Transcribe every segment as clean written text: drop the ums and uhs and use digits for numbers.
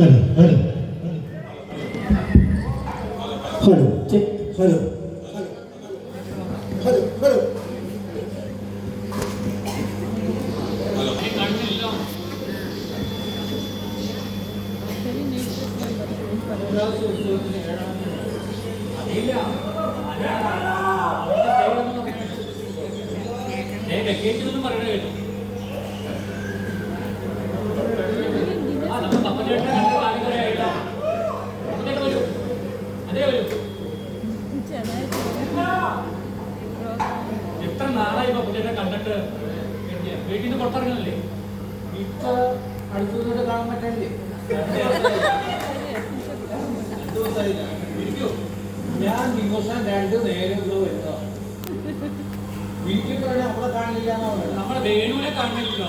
Hello check hello hello hello കേട്ടൊന്നും പറയണ കേട്ടു എത്ര നാളായി പുള്ളിയുടെ കണ്ടിട്ട് വീട്ടിൽ നിന്ന് പുറത്തിറങ്ങണല്ലേ ഇപ്പൊ അടുത്തുനിന്ന് കാണാൻ പറ്റണ്ടേ? 2 ദിവസമായില്ല. ഞാൻ ദിവസം 2 നേരം വരുന്നോ വീട്ടിൽ പോയാൽ നമ്മളെ കാണില്ല. നമ്മളെ വേണുവിനെ കാണില്ല.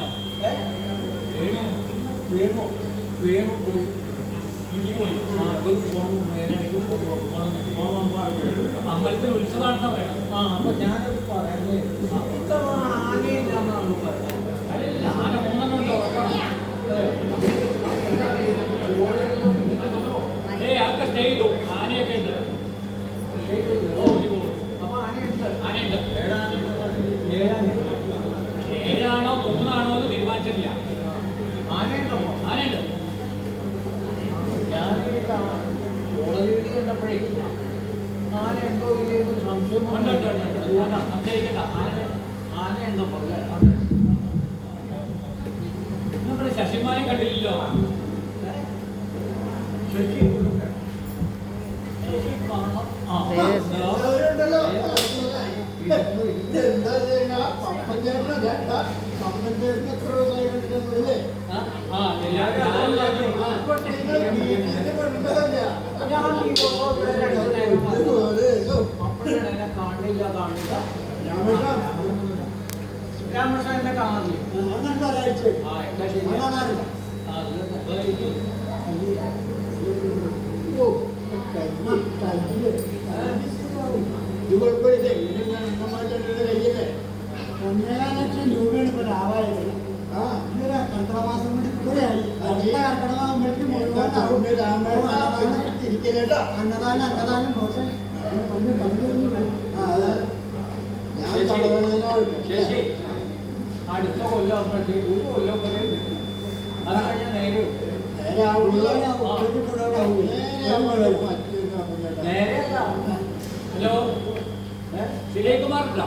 വേണു പോയി അമ്പലത്തിൽ ഉത്സവമാണെന്നാ വേണം. അപ്പൊ ഞാനത് പറയുന്നത് ആനയില്ലാന്നാണ് പറയുന്നത്. ആന മൂന്നെണ്ണുണ്ടോ? അതൊക്കെ സ്റ്റേ ചെയ്തു. ആനയൊക്കെ ഉണ്ട്. അപ്പൊ ആനയുണ്ട്. ആനയുണ്ട്. 7 ആണോ 3 ആണോ എന്ന് തീരുമാനിച്ചിട്ടില്ല. ആനയുണ്ടോ? ആനയുണ്ട്. ഞാൻ കോടതി കണ്ടപ്പോഴേ ആനയുണ്ടോ ഇല്ലെന്ന് സംശയം. ആനയുണ്ടോ നമ്മുടെ ശശിമാനെ കണ്ടില്ലല്ലോ. ശശി രാമകൃഷ്ണൻ എന്നെ അന്നദാനം മോശം ശശി അടുത്ത കൊല്ലം ഒരു കൊല്ലം പോലെ അത് കഴിഞ്ഞാൽ നേരെ ഹലോ വിജയകുമാർ ഉണ്ടോ?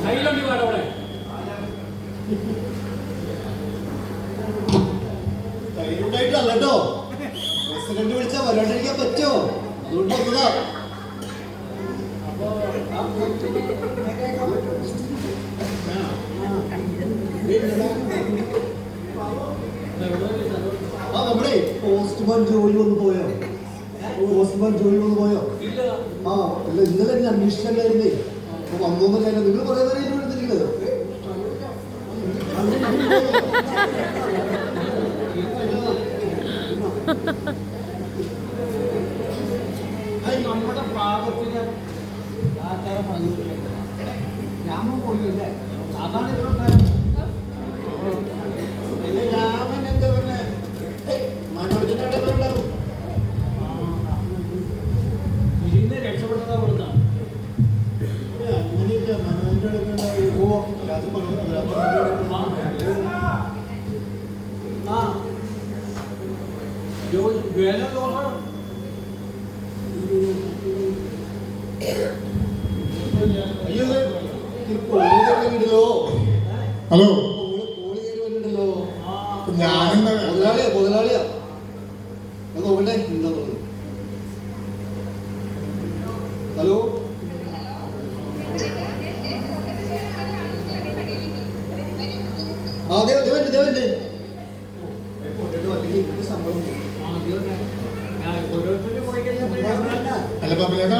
കയ്യിലുണ്ട് അവിടെ. കയ്യിലുണ്ടായിട്ടല്ല കേട്ടോ. പ്രസിഡന്റ് വിളിച്ചാൽ വരാണ്ടിരിക്കാൻ പറ്റുമോ? അതുകൊണ്ട് വന്നതാ. നമ്മുടെ പോസ്റ്റ്മാൻ ജോലി വന്ന് പോയോ? പോസ്റ്റ്മാൻ ജോലി വന്ന് പോയോ? അല്ല ഇന്നലെ എന്നെ അന്വേഷിച്ചല്ലായിരുന്നേ. അപ്പൊ വന്നോന്ന് കാര്യം നിങ്ങൾ കുറെ നേരം ഇതിന് എടുത്തിരിക്കുന്നത്. നമ്മുടെ പാകത്തിന് ആചാരം രാമൻ പോയില്ലേ? അതാണ് ഇവിടെ രാമൻ എന്താ പറഞ്ഞ മനോജിനുണ്ടാവും. ഇതിന്ന് രക്ഷപ്പെട്ടതാ കൊടുത്ത അങ്ങനെയില്ല. മനോജിന്റെ അടുത്തുണ്ടാവും. ഹലോ മുതലാളിയാ നോക്കട്ടെ. എന്താ തോന്നുന്നു? ഹലോ ദേവന്റെ സംഭവം അല്ല പപ്പലേട്ടാ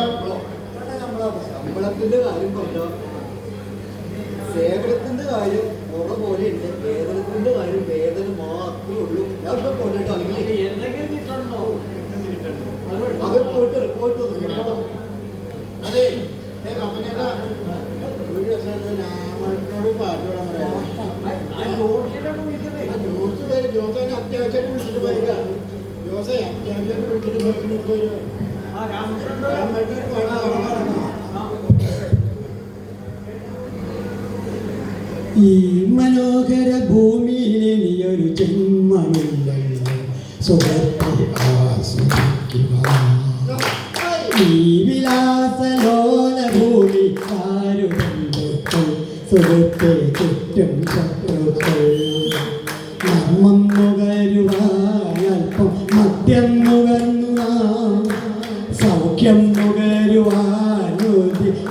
ശമ്പളത്തിന്റെ കാര്യം പറഞ്ഞോ. സേവനത്തിന്റെ കാര്യം മുറ പോലെ ഉണ്ട്. വേതനത്തിന്റെ കാര്യം വേതനം മാത്രമേ ഉള്ളൂ. ഞാൻ ഇപ്പൊ പോയിട്ടോ അല്ലെങ്കിൽ അത് പോയിട്ട് റിപ്പോർട്ട് വന്നു. അതെ രാമനോട് പാട്ട് വിടാൻ പറയാം. ജോസിനെ അത്യാവശ്യമായിട്ട് വിളിച്ചിട്ട് പോയിരിക്കാം. ആ രാമകൃഷ്ണൻ ഈ മനോഹര ഭൂമിയിൽ ഇനിയൊരു ജന്മമില്ലല്ലോ സുഖത്തെ ആസ്വദിക്കുക. ഈ വിലാസലോല ഭൂമി ആരുബന്ധുക്കൾ സുഖത്തെ ചുറ്റും ശത്രുക്കൾ. നർമ്മം നുകരുവാൻ അല്പം മദ്യം നുകർന്നു സൗഖ്യം നുകരുവാൻ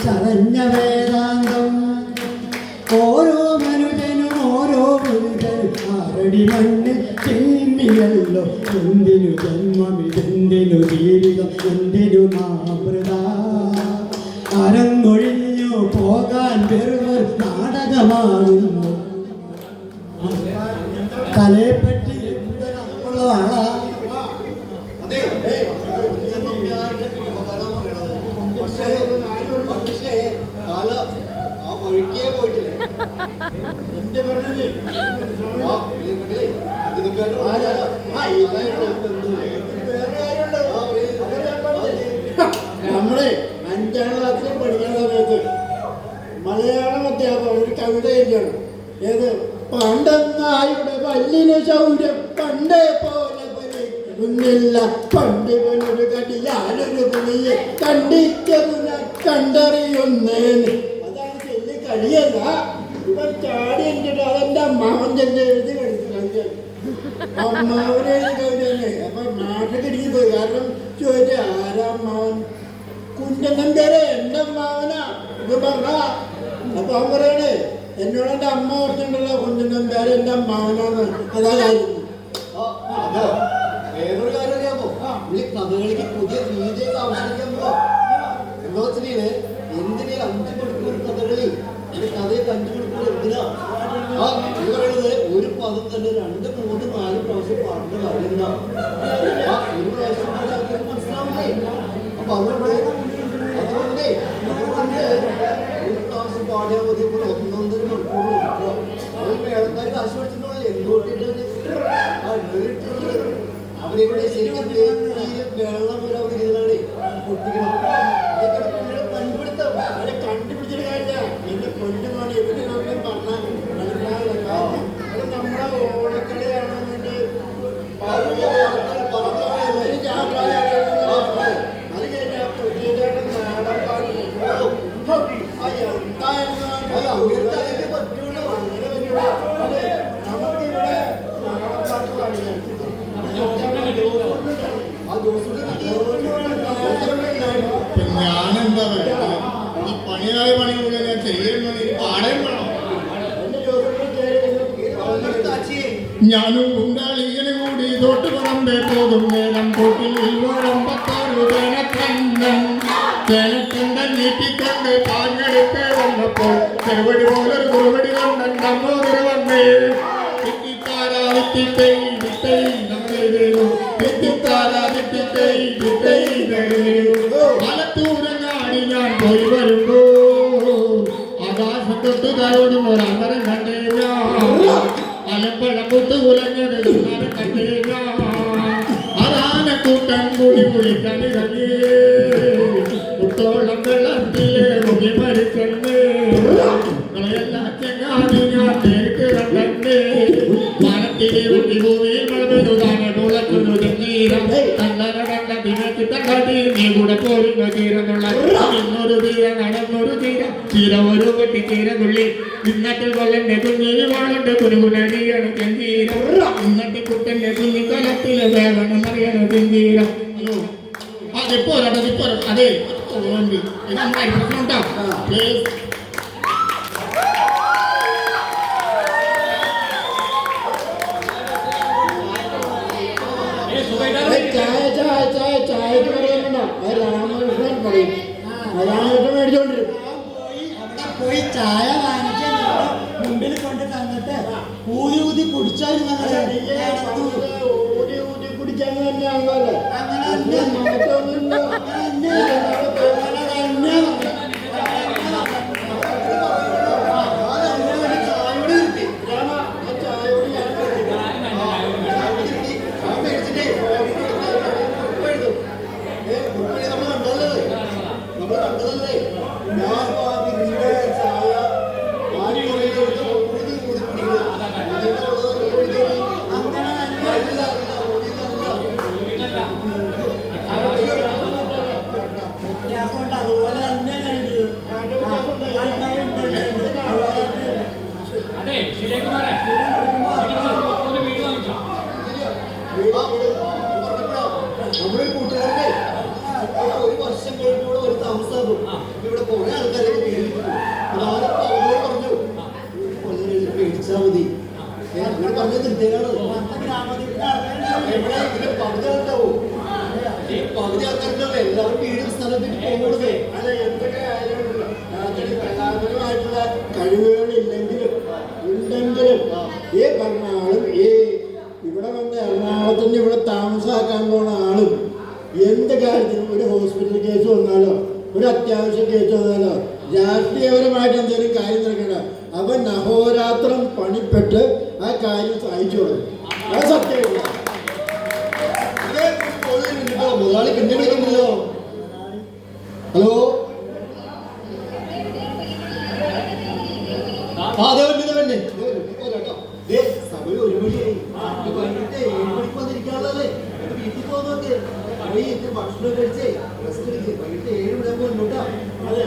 ചതഞ്ഞ വേദാന്തം. ഓരോ മനുജനും ആറടി മണ്ണിൽ ചിമ്മിയല്ലോ. എന്തിനു ജന്മമിതെന്തിനു ജീവിതം എന്തിനു മാമൃത. അരങ്ങൊഴിഞ്ഞു പോകാൻ വെറും നാടകമാകുന്നു. തലയെപ്പറ്റി എന്തുള്ളതാണ്. ഒഴുക്കിയേ പോയിട്ടില്ല. എന്റെ പറഞ്ഞത് നമ്മളെ 5ാം ക്ലാസ്സിൽ പഠിക്കുന്ന സമയത്ത് മലയാളം അധ്യാപകൻ ഒരു കവിത എഴുതിയാണ്. ഏത്? പണ്ടെന്നായുടെ പല്ലിന് ശൗര്യം പണ്ടേ പോലെ മുന്നില്ല പണ്ട് പോലൊരു കടി ഞാനൊരു പുളിയെ കണ്ടിച്ചതുന കണ്ടറിയുന്നേന്. അതാണ് ചെല്ലി കഴിയല്ല. ഇവൻ ചാടി എഴുതിട്ട് അതെന്റെ അമ്മാവൻ ചെന്ന് എഴുതി കവിത. അമ്മാവൻ എഴുതി കവിത തന്നെ. അപ്പൊ നാട്ടിൽ ഇടിഞ്ഞു പോയി. കാരണം ചോദിച്ച ആരാ അമ്മാവൻ? കുഞ്ഞൻ പേര് എന്റെ അമ്മാവനാ ഇത് പറഞ്ഞ. അപ്പൊ അവൻ പറയണേ എന്നോട് എന്റെ അമ്മ പറഞ്ഞിട്ടുണ്ടല്ലോ കുഞ്ഞൻ പേര് എന്റെ അമ്മാവനാണ്. അതാ കാര്യം. വേറൊരു കാര്യം അറിയാമോ? ഈ കഥകളിക്ക് പുതിയ രീതിയൊക്കെ ആവശ്യമില്ല. ലോകത്തില് എന്തിനാ 5 മണിക്കൂർ കഥകളി? ഈ കഥയൊക്കെ 5 മണിക്കൂർ എന്തിനാ? ഇത് പറയുന്നത് ഒരു പദം തന്നെ 2, 3, 4 പ്രാവശ്യം പാടേണ്ട കാര്യമില്ല. ഒരു പ്രാവശ്യം മനസ്സിലാവില്ലേ? അപ്പൊ അതുകൊണ്ട് ഒരു പ്രാവശ്യം പാടിയാൽ മതി. 1.5 മണിക്കൂർ അത് മേളക്കാർ കാശ് പഠിച്ചിട്ടുള്ളൂ. എന്തുകൊണ്ടിട്ട് അവരിവിടെ ശരിക്കും വെള്ളം ഒരു അവരിതാണ് പൊട്ടിക്കണം. അതൊക്കെ കണ്ടുപിടുത്തം. അവരെ കണ്ടുപിടിച്ചിട്ട് കാര്യമില്ല. എന്റെ കൊല്ലുമാണ് ഇവര് നമ്മൾ പറഞ്ഞാൽ നമ്മളെ ഓണക്കളിയാണ് വേണ്ടി അത് കഴിഞ്ഞാൽ പുതിയതായിട്ട് നാടൻ പാട്ട് നമുക്കിവിടെ നാടൻ പാട്ട് പാടില്ല. ഞാനെന്താ പറയുക? ഈ പണിയായ പണി മുഴുവൻ ഞാൻ ചെയ്യുന്നു. പാടേം വേണം. ഞാനും ഉണ്ടാളിങ്ങനെ കൂടി തൊട്ടുപറമ്പേ പോകും നേരം കൂട്ടിൽ വരം 16 തേനക്കണ്ടൻ നീട്ടിക്കൊണ്ട് പാഞ്ഞെടുത്ത് വന്നപ്പോൾ ചെറുപടി പോലൊരു കുറുപടി കൊണ്ടൻ നമ്മോദര വന്നേ. വിത്തിത്താരാ വിത്തിത്തൈ വിത്തൈ നമ്മളെ വിത്തിത്താരാ വിത്തിത്തൈ വിത്തൈ മലത്തൂരങ്ങാടി ഞാൻ പോയി വരുമ്പോ ആകാശത്തൊട്ട് തരോടും ഒരന്തരം കണ്ടേ ഞാൻ. അലപ്പഴം കുത്തു കുലഞ്ഞത് കണ്ടേ ഞാൻ. അതാനക്കൂട്ടൻ കൂടി കുളിക്കണിറങ്ങി കുത്തോളം വെള്ളത്തിലെ മുഖി മരിക്കണ്ടേ. കളയെല്ലാം ചെങ്ങാതി ഞാൻ നേരിട്ട് കണ്ടേ. മരത്തിലെ വെട്ടി ഭൂമിയിൽ മഴന്നു താനെ മുളക്കുന്നു തീരം. കണ്ണന കണ്ട തിരക്ക് തട്ടി നീ കൂടെ പോരുന്ന തീരമുള്ള ഇന്നൊരു തീരം നടന്നൊരു തീരം തീരം ഒരു വെട്ടി തീരനുള്ളി. ഇന്നത്തെ കൊല്ലന്റെ കുഞ്ഞിന് വാളന്റെ കുരുകുലടിയാണ് ചെന്തീരം. ഇന്നത്തെ കുട്ടന്റെ കുഞ്ഞിക്കലത്തിലെ വേവണം അറിയണ ചെന്തീരം. ഹലോ അതിപ്പോരട്ടെ ഇപ്പോഴും അതെ നന്നായി പ്രശ്നം ഉണ്ടാവും. ചായക്ക് പറയാനുണ്ടോ? രാമകൃഷ്ണൻ പറയും. രാമകൃഷ്ണൻ മേടിച്ചോണ്ടിരും. പോയി ചായ വാങ്ങിച്ച് മുമ്പിൽ കൊണ്ട് തന്നിട്ട് ഊതി ഊതി കുടിച്ചാൽ ഊതി ഊതി കുടിക്കാൻ തന്നെയാണല്ലോ. അങ്ങനെ മാറ്റമൊന്നുമില്ല. ആ അടുത്ത ഗ്രാമത്തിൽ ആൾക്കാരുണ്ടാവും. ഇവിടെ ഇതിന്റെ പകുതി ആൾക്കാവും. ഈ പകുതി ആൾക്കാരുണ്ടാവും എല്ലാവരും വീടും സ്ഥലത്തേക്ക് പോകുന്നത്. അല്ല എന്തൊക്കെ കാര്യങ്ങളുണ്ടല്ലോ അതിന് കലാപരമായിട്ടുള്ള കഴിവുകൾ ഇല്ലെങ്കിലും ഉണ്ടെങ്കിലും ഈ പറഞ്ഞ ആളും ഈ ഇവിടെ വന്ന് എറണാകുളത്തിന് ഇവിടെ താമസാക്കാൻ പോണ ആളും എന്ത് കാര്യത്തിനും ഒരു ഹോസ്പിറ്റൽ കേസ് വന്നാലോ ഒരു അത്യാവശ്യ കേസ് വന്നാലോ രാഷ്ട്രീയപരമായിട്ട് എന്തെങ്കിലും കാര്യം നടക്കണ്ട അവൻ അഹോരാത്രം പണിപ്പെട്ട് ആ കാര്യം സഹായിച്ചു കൊടുക്കും. അത് സത്യമില്ല. മുതലാളി പിന്നെ വിളിക്കുന്നില്ലോ. ഹലോ അതെ തന്നെ സമയം 1 മണിയായി. വൈകിട്ട് 7 മണിക്ക് വന്നിരിക്കാനുള്ളതല്ലേ. വീട്ടിൽ പോകുന്നൊക്കെ പോയി ഭക്ഷണം കഴിച്ചേ റെസ്റ്റ് എടുക്കുക. വൈകിട്ട് 7 മണിയാകുമ്പോൾ ഉണ്ടോ? അതെ